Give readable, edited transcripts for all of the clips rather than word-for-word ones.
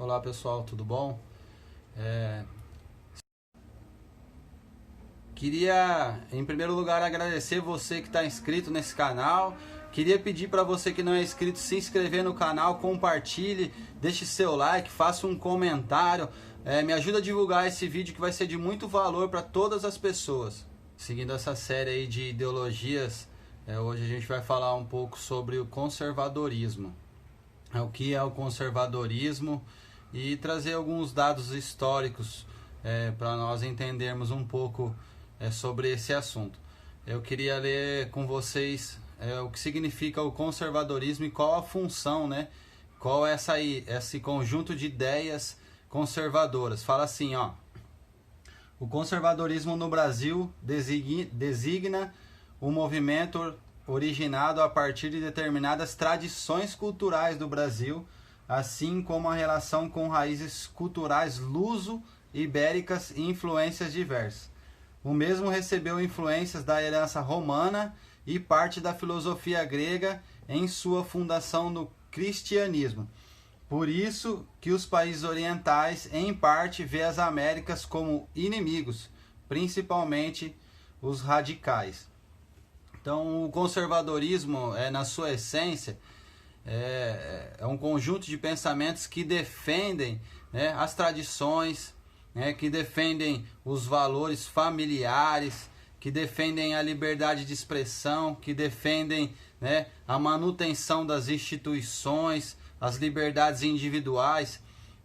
Olá pessoal, tudo bom? Queria em primeiro lugar agradecer você que está inscrito nesse canal. Queria pedir para você que não é inscrito se inscrever no canal, compartilhe, deixe seu like, faça um comentário, me ajuda a divulgar esse vídeo que vai ser de muito valor para todas as pessoas. Seguindo essa série aí de ideologias, hoje a gente vai falar um pouco sobre o conservadorismo. O que é o conservadorismo e trazer alguns dados históricos para nós entendermos um pouco sobre esse assunto. Eu queria ler com vocês o que significa o conservadorismo e qual a função, qual é esse conjunto de ideias conservadoras. Fala assim, ó: o conservadorismo no Brasil designa um movimento originado a partir de determinadas tradições culturais do Brasil, assim como a relação com raízes culturais luso-ibéricas e influências diversas. O mesmo recebeu influências da herança romana e parte da filosofia grega em sua fundação no cristianismo. Por isso que os países orientais, em parte, vê as Américas como inimigos, principalmente os radicais. Então, o conservadorismo, na sua essência, é um conjunto de pensamentos que defendem as tradições, que defendem os valores familiares, que defendem a liberdade de expressão, que defendem a manutenção das instituições, as liberdades individuais.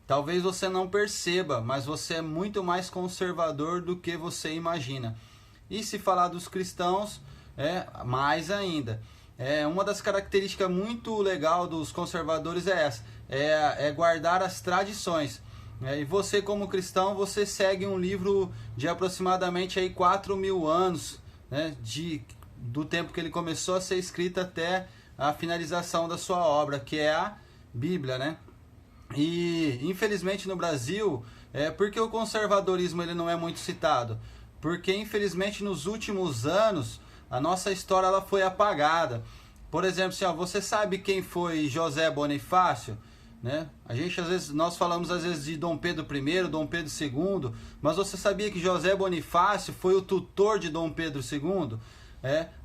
Talvez você não perceba, mas você é muito mais conservador do que você imagina. E se falar dos cristãos, mais ainda. Uma das características muito legal dos conservadores é essa, guardar as tradições. E você, como cristão, você segue um livro de aproximadamente 4.000 anos, do tempo que ele começou a ser escrito até a finalização da sua obra, que é a Bíblia, E infelizmente no Brasil, por que o conservadorismo ele não é muito citado? Porque infelizmente nos últimos anos a nossa história ela foi apagada. Por exemplo, você sabe quem foi José Bonifácio? Nós falamos às vezes de Dom Pedro I, Dom Pedro II, mas você sabia que José Bonifácio foi o tutor de Dom Pedro II?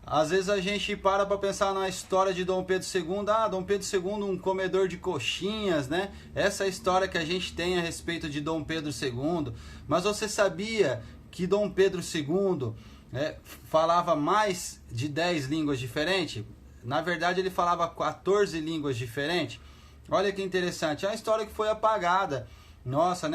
Às vezes a gente para pensar na história de Dom Pedro II, Dom Pedro II um comedor de coxinhas, Essa é a história que a gente tem a respeito de Dom Pedro II. Mas você sabia que Dom Pedro II falava mais de 10 línguas diferentes? Na verdade ele falava 14 línguas diferentes. Olha que interessante, é uma história que foi apagada. Nossa,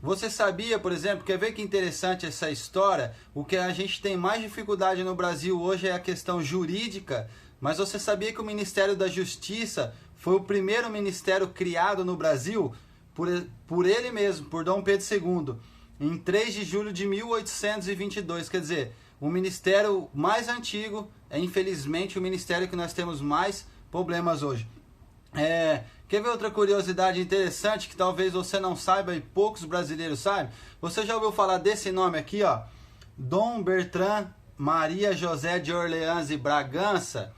Você sabia, por exemplo, quer ver que interessante essa história? O que a gente tem mais dificuldade no Brasil hoje é a questão jurídica, mas você sabia que o Ministério da Justiça foi o primeiro ministério criado no Brasil por ele mesmo, por Dom Pedro II, em 3 de julho de 1822, quer dizer, o ministério mais antigo, infelizmente o ministério que nós temos mais problemas hoje. Quer ver outra curiosidade interessante que talvez você não saiba e poucos brasileiros sabem? Você já ouviu falar desse nome aqui, ó? Dom Bertrand Maria José de Orleans e Bragança?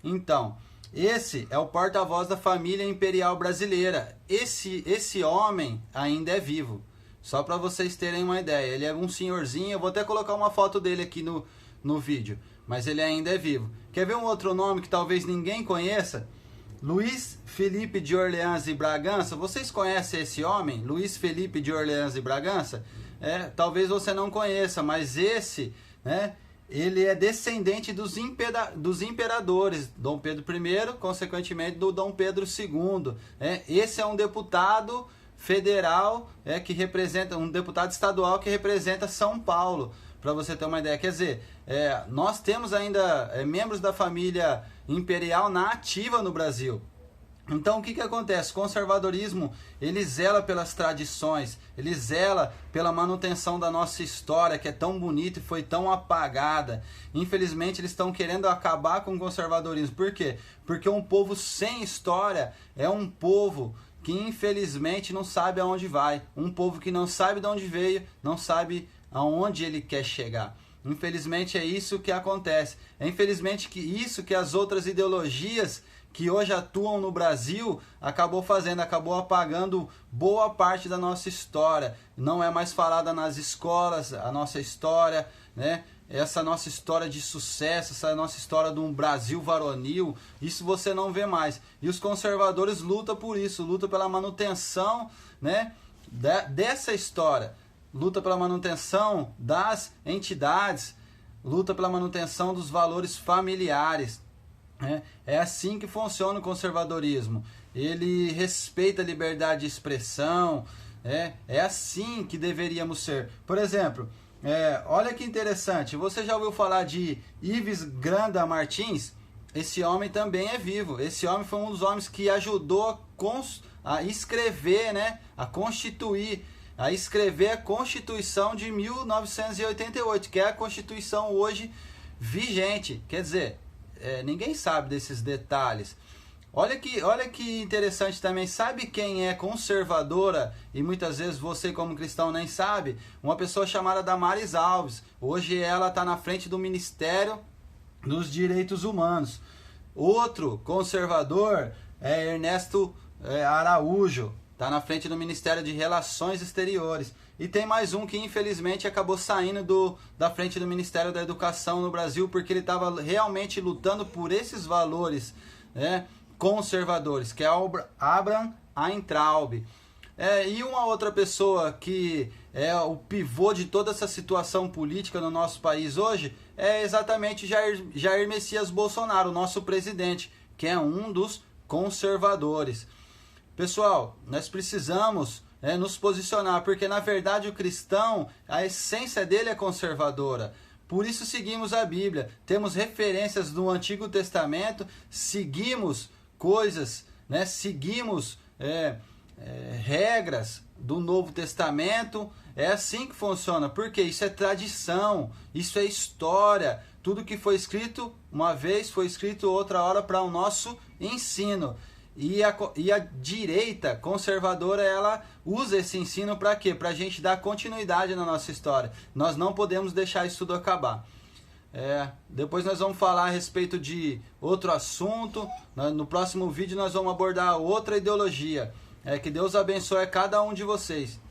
Então, esse é o porta-voz da família imperial brasileira. Esse homem ainda é vivo. Só para vocês terem uma ideia. Ele é um senhorzinho, eu vou até colocar uma foto dele aqui no vídeo. Mas ele ainda é vivo. Quer ver um outro nome que talvez ninguém conheça? Luiz Felipe de Orleans e Bragança. Vocês conhecem esse homem? Luiz Felipe de Orleans e Bragança? Talvez você não conheça, mas esse, ele é descendente dos imperadores, Dom Pedro I, consequentemente do Dom Pedro II. Esse é um deputado federal, que representa, um deputado estadual que representa São Paulo, para você ter uma ideia. Quer dizer, nós temos ainda membros da família imperial na ativa no Brasil. Então o que acontece? O conservadorismo ele zela pelas tradições, ele zela pela manutenção da nossa história, que é tão bonita e foi tão apagada. Infelizmente eles estão querendo acabar com o conservadorismo. Por quê? Porque um povo sem história é um povo que infelizmente não sabe aonde vai. Um povo que não sabe de onde veio, não sabe aonde ele quer chegar. Infelizmente é isso que acontece. É infelizmente isso que as outras ideologias que hoje atuam no Brasil acabou fazendo, acabou apagando boa parte da nossa história. Não é mais falada nas escolas a nossa história, né? Essa nossa história de sucesso, essa nossa história de um Brasil varonil, isso você não vê mais. E os conservadores lutam por isso, lutam pela manutenção, né, dessa história, luta pela manutenção das entidades, luta pela manutenção dos valores familiares. É assim que funciona o conservadorismo. Ele respeita a liberdade de expressão. É assim que deveríamos ser. Por exemplo, olha que interessante. Você já ouviu falar de Ives Granda Martins? Esse homem também é vivo. Esse homem foi um dos homens que ajudou a escrever, né, a escrever a Constituição de 1988, que é a Constituição hoje vigente. Quer dizer, ninguém sabe desses detalhes. Olha que interessante também. Sabe quem é conservadora e muitas vezes você como cristão nem sabe? Uma pessoa chamada Damares Alves. Hoje ela está na frente do Ministério dos Direitos Humanos. Outro conservador é Ernesto Araújo. Está na frente do Ministério de Relações Exteriores. E tem mais um que infelizmente acabou saindo da frente do Ministério da Educação no Brasil, porque ele estava realmente lutando por esses valores, né, conservadores, que é Abraham Weintraub. E uma outra pessoa que é o pivô de toda essa situação política no nosso país hoje é exatamente Jair Messias Bolsonaro, nosso presidente, que é um dos conservadores. Pessoal, nós precisamos nos posicionar, porque na verdade o cristão, a essência dele é conservadora. Por isso seguimos a Bíblia, temos referências do Antigo Testamento, seguimos coisas, né? Seguimos regras do Novo Testamento. É assim que funciona, porque isso é tradição, isso é história. Tudo que foi escrito uma vez foi escrito outra hora para o nosso ensino. E a direita conservadora, ela usa esse ensino para quê? Para a gente dar continuidade na nossa história. Nós não podemos deixar isso tudo acabar. Depois nós vamos falar a respeito de outro assunto. No próximo vídeo nós vamos abordar outra ideologia. Que Deus abençoe a cada um de vocês.